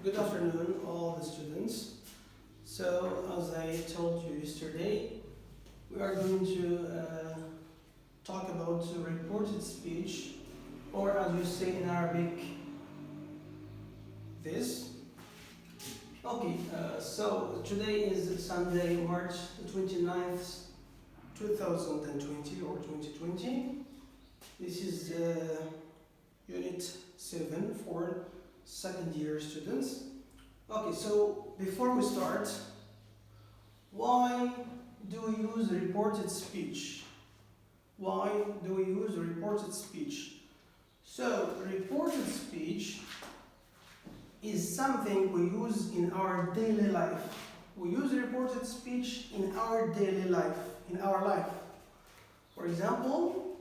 Good afternoon, all the students. So, as I told you yesterday, we are going to talk about reported speech, or as you say in Arabic, this. Okay, so today is Sunday, March 29th, 2020 or 2020. This is Unit 7 for second year students. Okay, so before we start, why do we use reported speech? Why do we use reported speech? So, reported speech is something we use in our daily life. We use reported speech in our daily life, in our life. For example,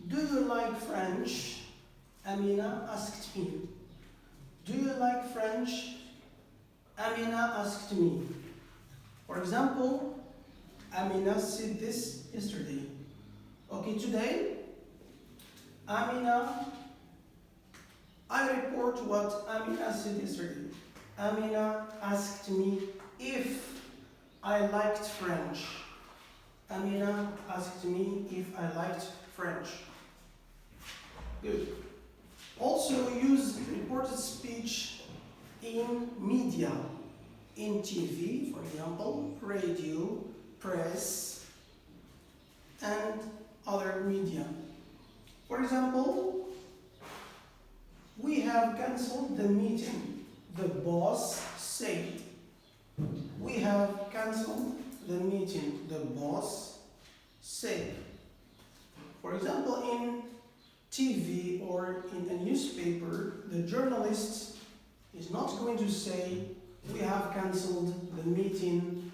do you like French? Amina asked me. Do you like French? Amina asked me. For example, Amina said this yesterday. Okay, today, Amina, I report what Amina said yesterday. Amina asked me if I liked French. Amina asked me if I liked French. Good. Also use reported speech in media, in TV, for example, radio, press, and other media. For example, we have cancelled the meeting. The boss said. We have cancelled the meeting. The boss said. For example, in TV or in a newspaper, the journalist is not going to say, we have cancelled the meeting,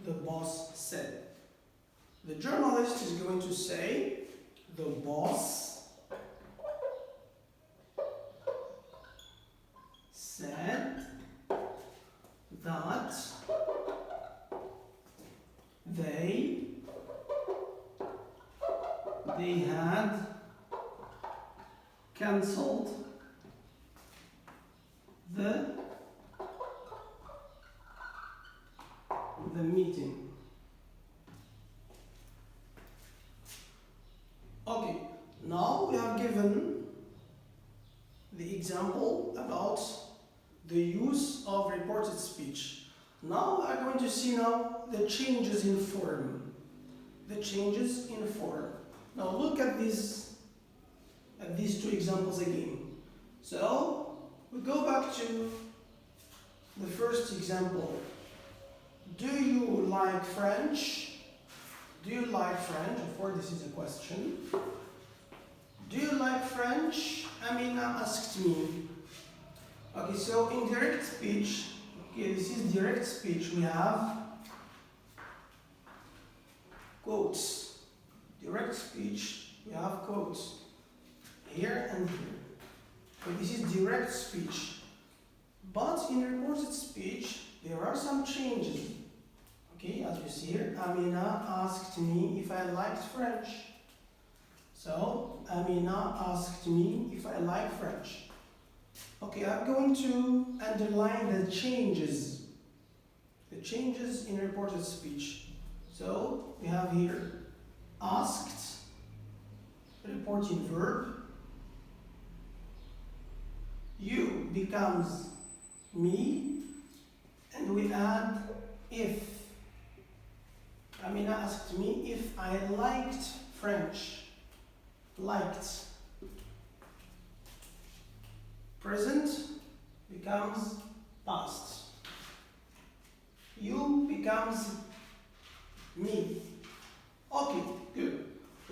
the boss said. The journalist is going to say, the boss said that they had cancelled the meeting. Okay, now we have given the example about the use of reported speech. Now we are going to see now the changes in form. The changes in form. Now look at these two examples again. So we go back to the first example. Do you like French? Do you like French? Of course, this is a question. Do you like French? Amina asked me. Okay, so in direct speech, okay, this is direct speech. We have quotes. Direct speech, we have quotes. Here and here. So this is direct speech. But in reported speech, there are some changes. Okay, as you see here, Amina asked me if I liked French. So, Amina asked me if I like French. Okay, I'm going to underline the changes. The changes in reported speech. So, we have here asked, reporting verb. You becomes me, and we add if. Amina asked me if I liked French. Liked. Present becomes past. You becomes me. Okay, good.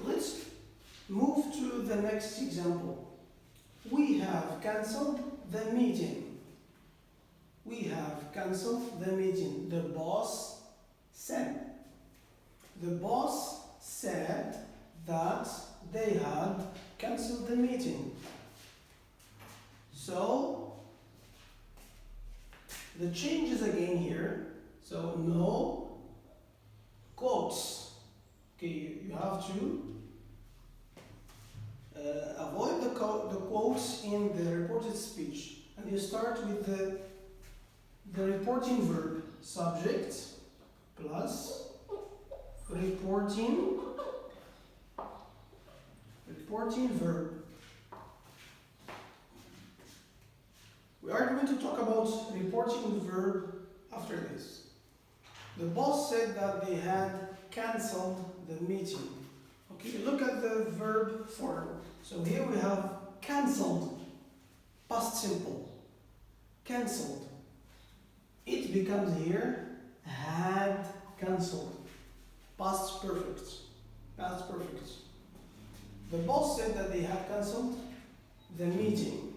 Let's move to the next example. We have cancelled the meeting. We have cancelled the meeting. The boss said. The boss said that they had cancelled the meeting. So, the changes again here. So, no quotes. Okay, you have to avoid the quotes in the reported speech, and you start with the reporting verb, subject plus reporting verb. We are going to talk about reporting verb after this. The boss said that they had cancelled the meeting. Okay, look at the verb form. So here we have cancelled, past simple, cancelled. It becomes here had cancelled, past perfect, past perfect. The boss said that they had cancelled the meeting.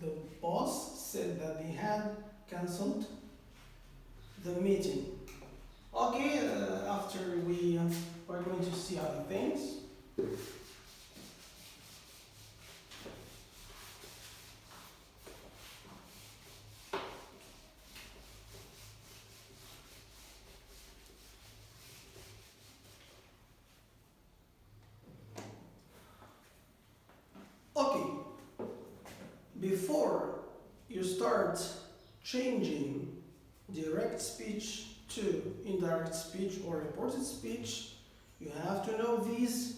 The boss said that they had cancelled the meeting. Okay, after we are going to see other things. Okay, before you start changing direct speech to indirect speech or reported speech, you have to know these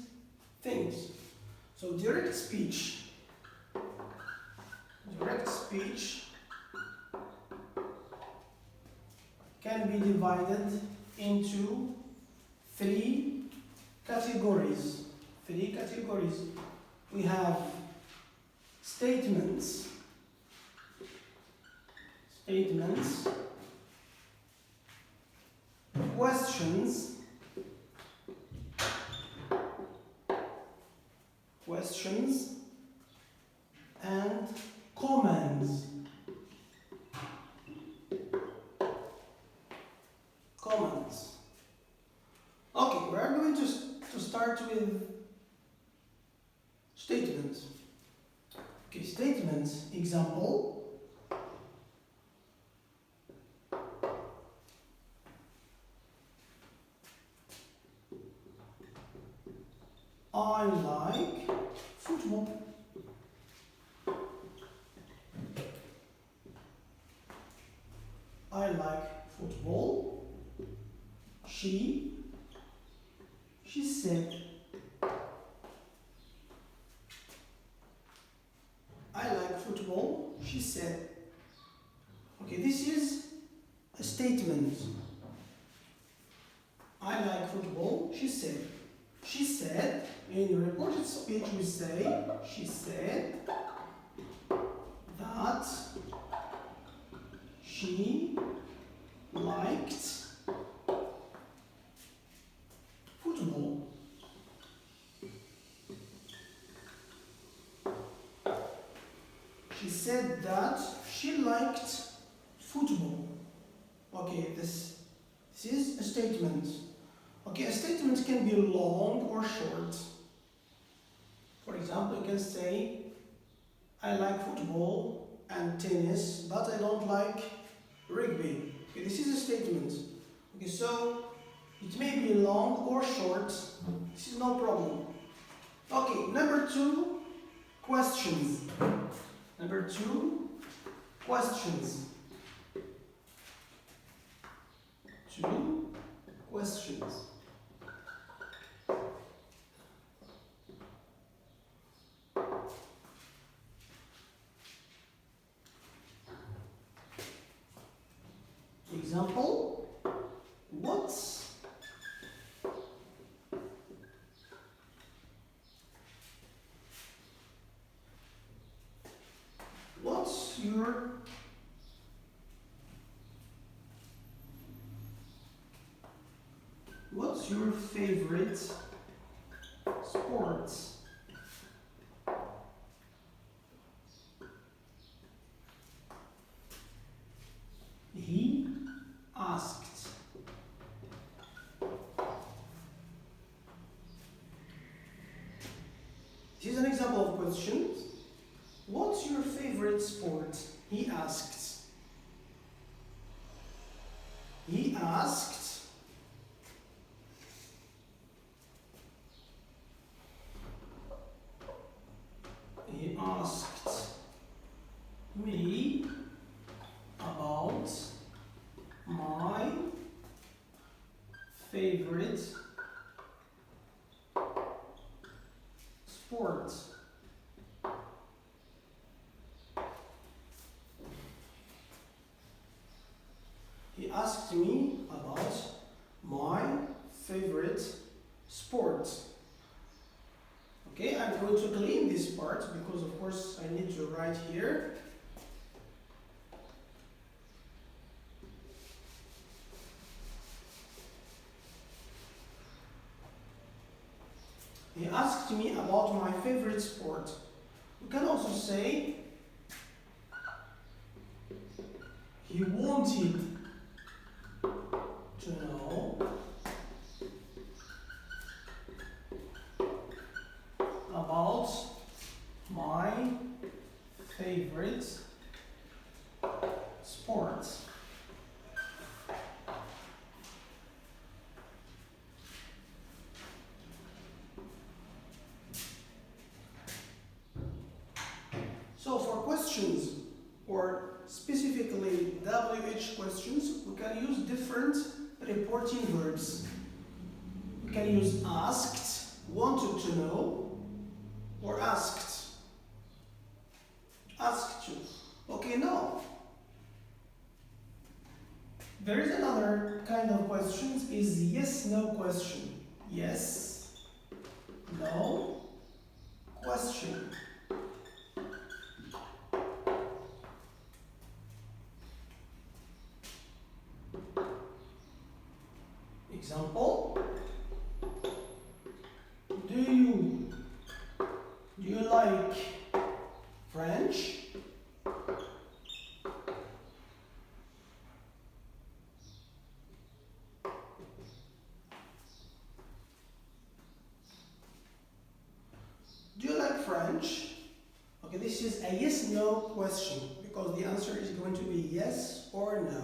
things. So direct speech can be divided into three categories. We have statements, questions, and commands. Okay, we are going to start with statements. Okay, statements, example. I like football. I like football. She said. I like football. She said. Okay, this is a statement. I like football. She said. She said, in reported speech we say, she said that she liked football. She said that she liked football. Okay, this is a statement. Okay, a statement can be long or short. For example, you can say, I like football and tennis, but I don't like rugby. Okay, this is a statement. Okay, so it may be long or short. This is no problem. Okay, number two, questions. Number two, questions. Two questions. Example, what's your favorite sports? He asked. Here's an example of questions. What's your favorite sport? He asked. He asked. He asked me about my favorite sport. He asked me about my favorite sport. Okay, I'm going to clean this part because of course I need to write here. He asked me about my favorite sport. We can also say he wanted to know about my favorite sport. So for questions, or specifically WH questions, we can use different reporting verbs. We can use asked, wanted to know, or asked. Asked you. Okay, now there is another kind of questions is yes/no question. Yes, no, question. Example, do you like French? Do you like French? Okay, this is a yes/no question because the answer is going to be yes or no.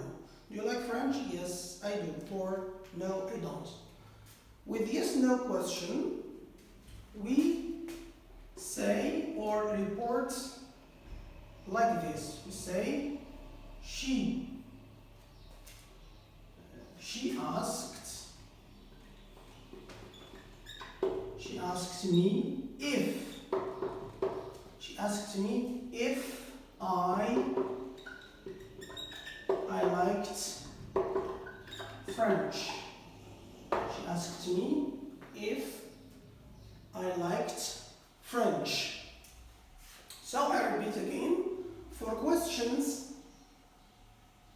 Do you like French? Yes, I do. Or no, I don't. With yes/no question, we say or report like this. We say she asked. She asked me if. She asked me if I liked French. She asked me if I liked French. So I repeat again. For questions,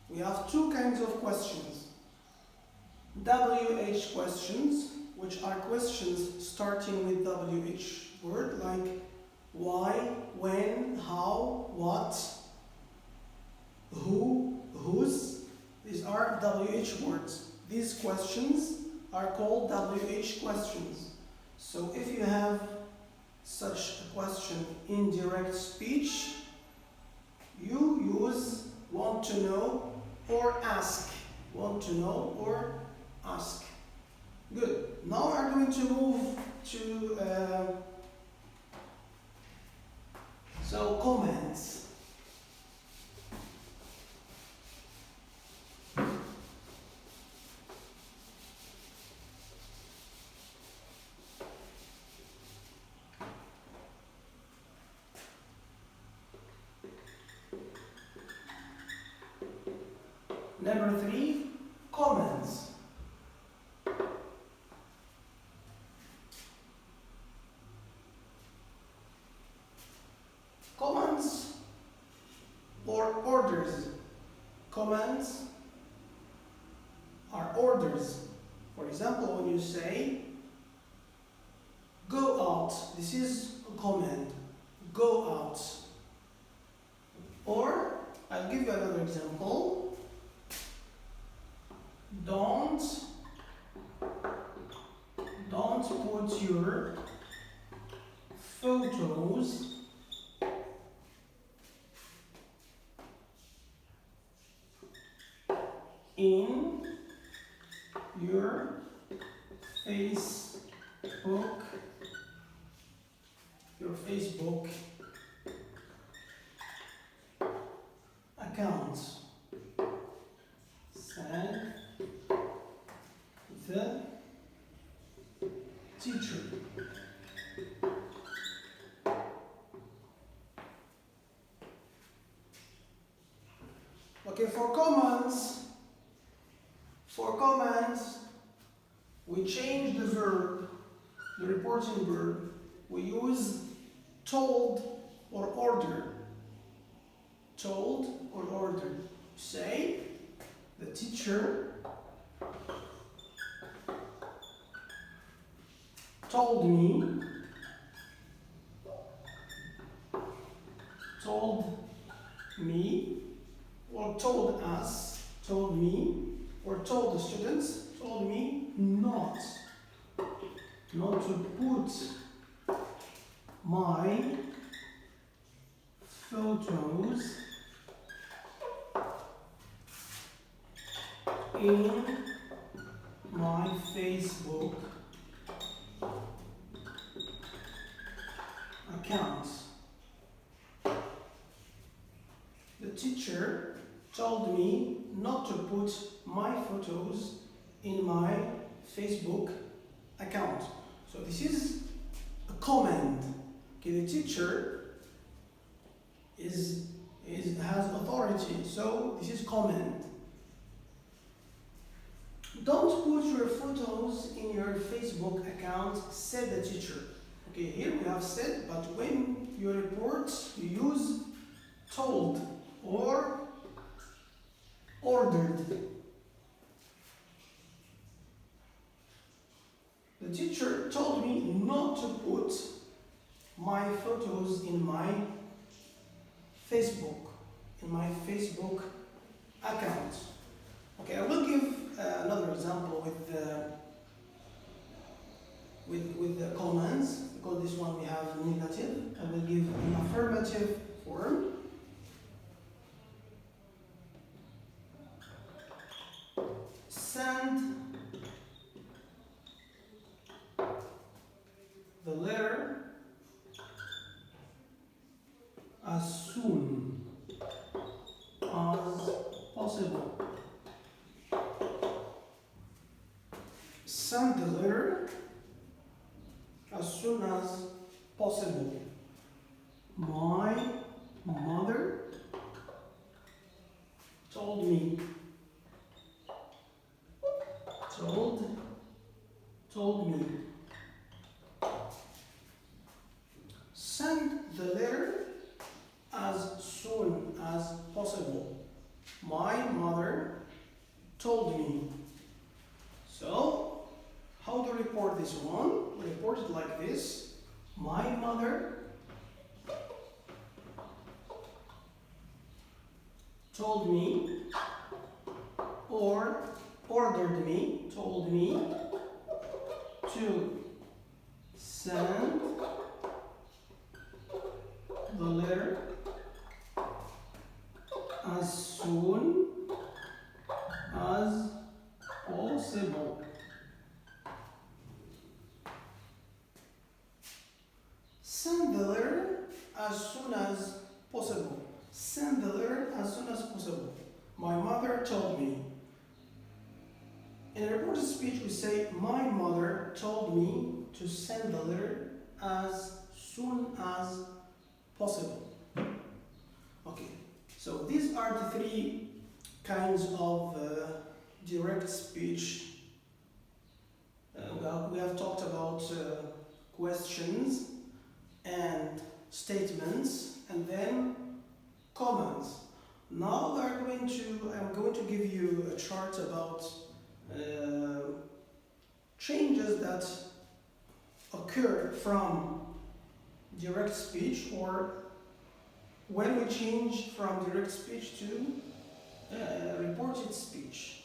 we have two kinds of questions. WH questions, which are questions starting with WH word, like why, when, how, what, who, whose. These are WH words. These questions are called WH questions. So if you have such a question in direct speech, you use want to know or ask. Want to know or ask. Good. Now we're going to move to comments. Number 3, comments. Commands or orders. Commands are orders. For example, when you say go out, this is a command. Go out. Or I'll give you another example. Don't put your photos in your Facebook Okay, for commands, we change the verb, the reporting verb. We use told or ordered. Told or ordered. Say, the teacher told me, or told us, told me, or told the students, told me not to put my photos in my Facebook account. The teacher told me not to put my photos in my Facebook account. So this is a command. Okay, the teacher has authority, so this is command. Don't put your photos in your Facebook account, said the teacher. Okay, here we have said, but when you report, you use told or ordered. The teacher told me not to put my photos in my Facebook account. Okay, I will give another example with the commands, because this one we have negative. I will give an affirmative form. Send the letter as soon as possible. Send the letter as soon as possible. My mother told me. Told me. Send the letter as soon as possible. My mother told me. So, how to report this one? We report it like this. My mother told me, or ordered me, told me to send the letter as soon as possible. Send the letter as soon as possible. Send the letter as soon as possible. My mother told me. In a reported speech, we say, my mother told me to send the letter as soon as possible. Okay, so these are the three kinds of direct speech. We have talked about questions and statements, and then commands. Now I'm going to give you a chart about changes that occur from direct speech, or when we change from direct speech to reported speech.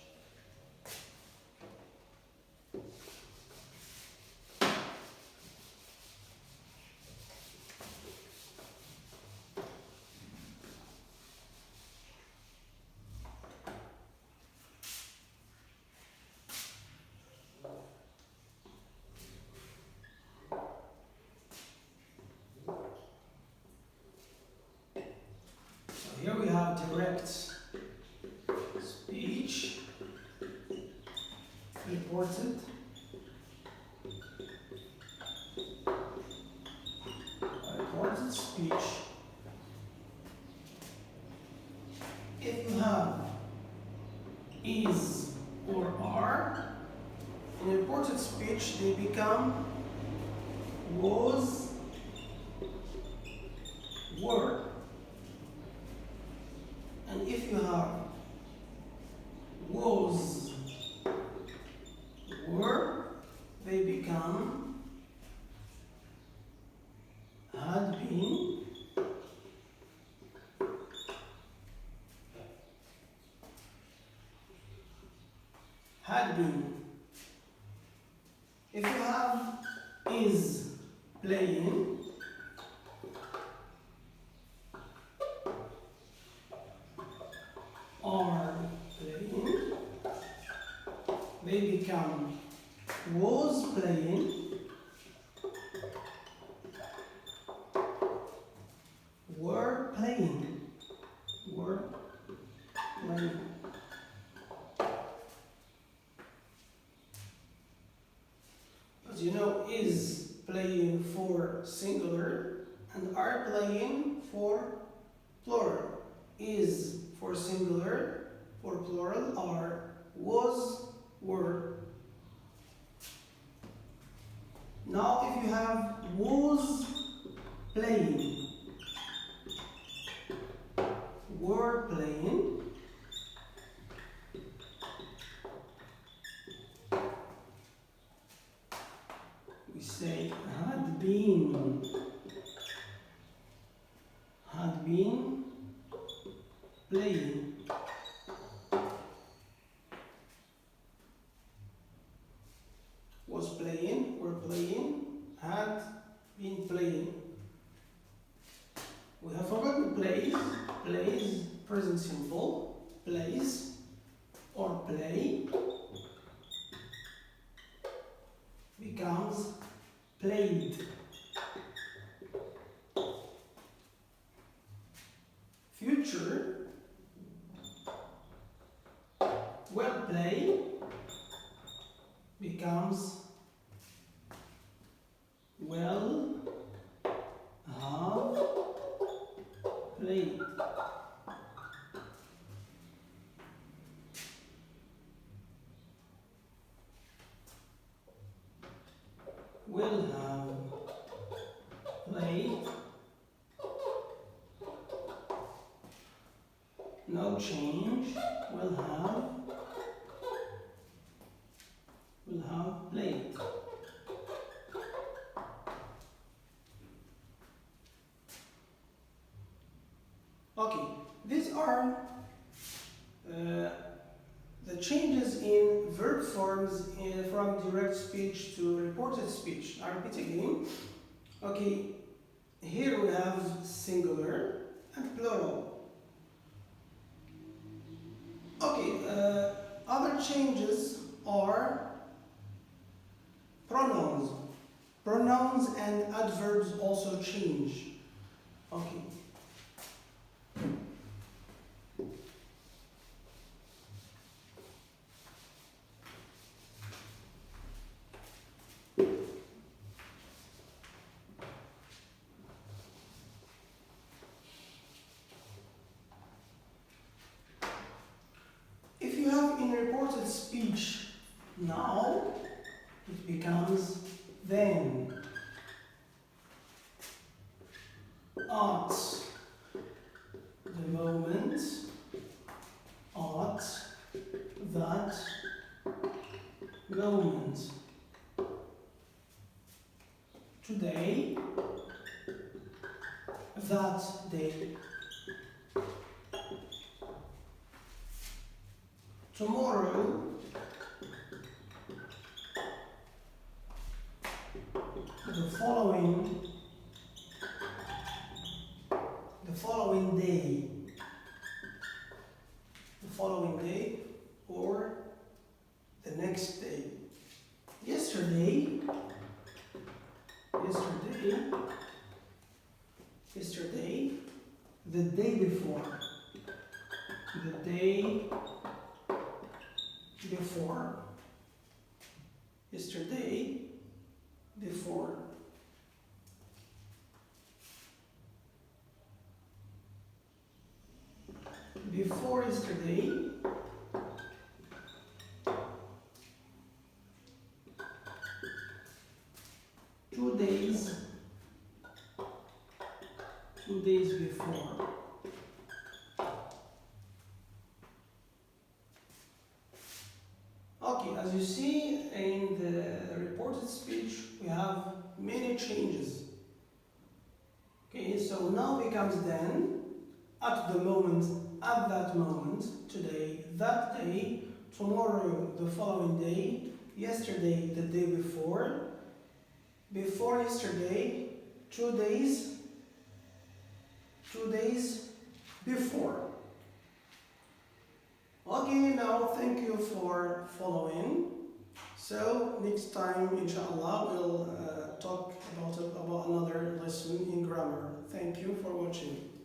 Here we have direct speech reported. Reported speech. If you have is or are. In reported speech, they become was, were. And if you have was, were, they become had been, had been. If you have is playing, are playing, they become was playing, were playing, were playing. As you know, is playing for singular and are playing for plural. Is for singular, for plural are was, were. Now if you have was playing, were playing, we say had been playing. Was playing, were playing, had been playing. We have forgotten plays, plays, present simple, plays, or play, becomes played. Future, will play, becomes will have played. Will have played. No change. Will have played. Okay, these are the changes in verb forms from direct speech to reported speech. I repeat again. Okay, here we have singular and plural. Okay, other changes are pronouns. Pronouns and adverbs also change. Okay. If you have in reported speech now, it becomes then. At the moment, at that moment. Today, that day. Tomorrow, the following day. The following day or the next day. Yesterday, the day before. The day before. Yesterday, before. Before yesterday, 2 days before. Okay, as you see in the reported speech, we have many changes. Okay, so now becomes then, at the moment, at that moment, today, that day, tomorrow, the following day, yesterday, the day before yesterday, 2 days, 2 days before. Okay, now thank you for following. So next time, inshallah, we'll talk about another lesson in grammar. Thank you for watching.